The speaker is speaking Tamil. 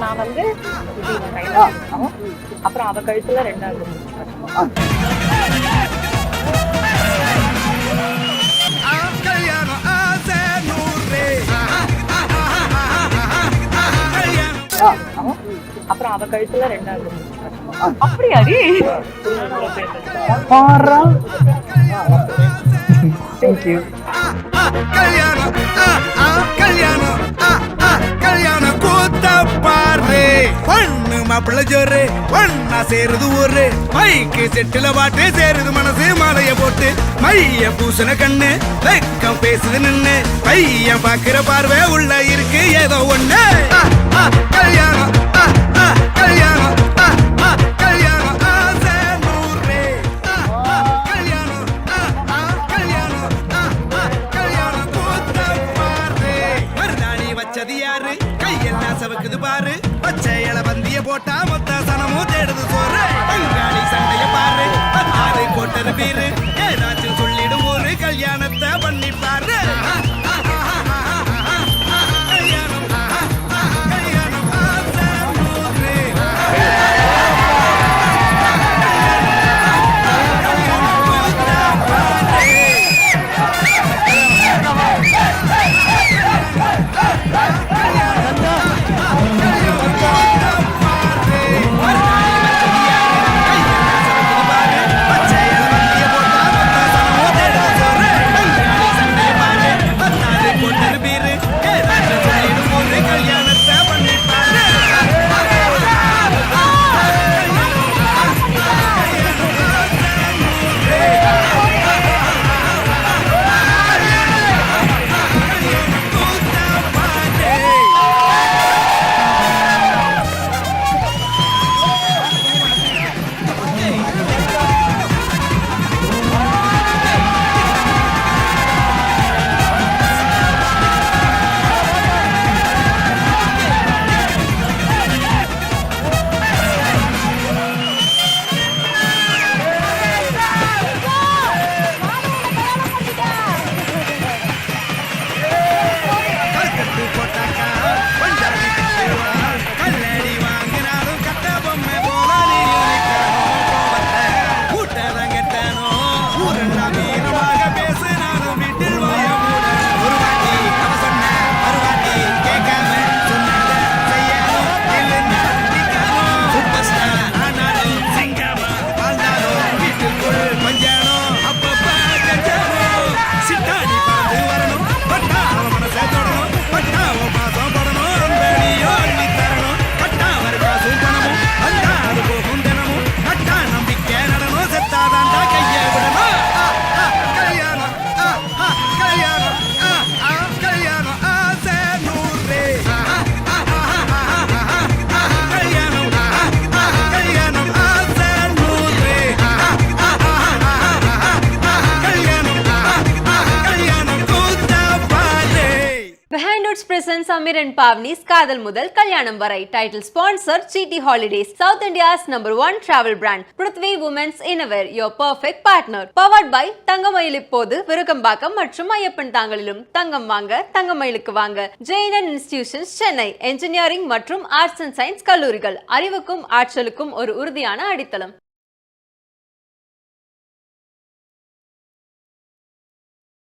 நான் வந்து அப்புறம் அவ கழுத்துல 2வது அப்புறம் அவ கழுத்துல 2வது அப்படியாடி பாரா Thank you. கல்யாணம் கல்யாணம் கல்யாணம் கூத்த பாரு பொண்ணு மாப்பிள்ள ஜோரு பொண்ணா சேருது ஊரு மைக்கு செட்டுல பாட்டு சேருது மனசு மாலைய போட்டு மைய பூசண கண்ணு வெக்கம் பேசுது நின்னு பையன் பாக்குற பார்வை உள்ள இருக்கு ஏதோ ஒண்ணு கல்யாணம் கல்யாணம் கல்யாணம் ஆசை நூறு கல்யாணம் கல்யாணம் கல்யாணம் கூத்த பாரு மருதாணி வச்சது யாரு கையெல்லாம் சவக்குது பாரு பச்சை இல பந்திய போட்டா மொத்த சனமும் தேடுது சோறு பங்காளி சண்டைய பாரு பத்தாறு கோட்டரு பேரு ஏதாச்சும் சொல்லிடும் ஒரு கல்யாணத்தை பண்ணி பாரு presents Amir and Pavni's Kadal Mudal Kalyanam Varai. Title sponsor GT Holidays, South India's #1 travel brand. Prithvi Women's Innerwear, your perfect partner. Powered by Thangamazhil இப்போது விருகம்பாக்கம் மற்றும் ஐயப்பன் தாங்கலிலும் தங்கம் வாங்க தங்கமயிலுக்கு வாங்க. JNN Institutions சென்னை என்ஜினியரிங் மற்றும் ஆர்ட்ஸ் அண்ட் சயின்ஸ் கல்லூரிகள் அறிவுக்கும் ஆற்றலுக்கும் ஒரு உறுதியான அடித்தளம்.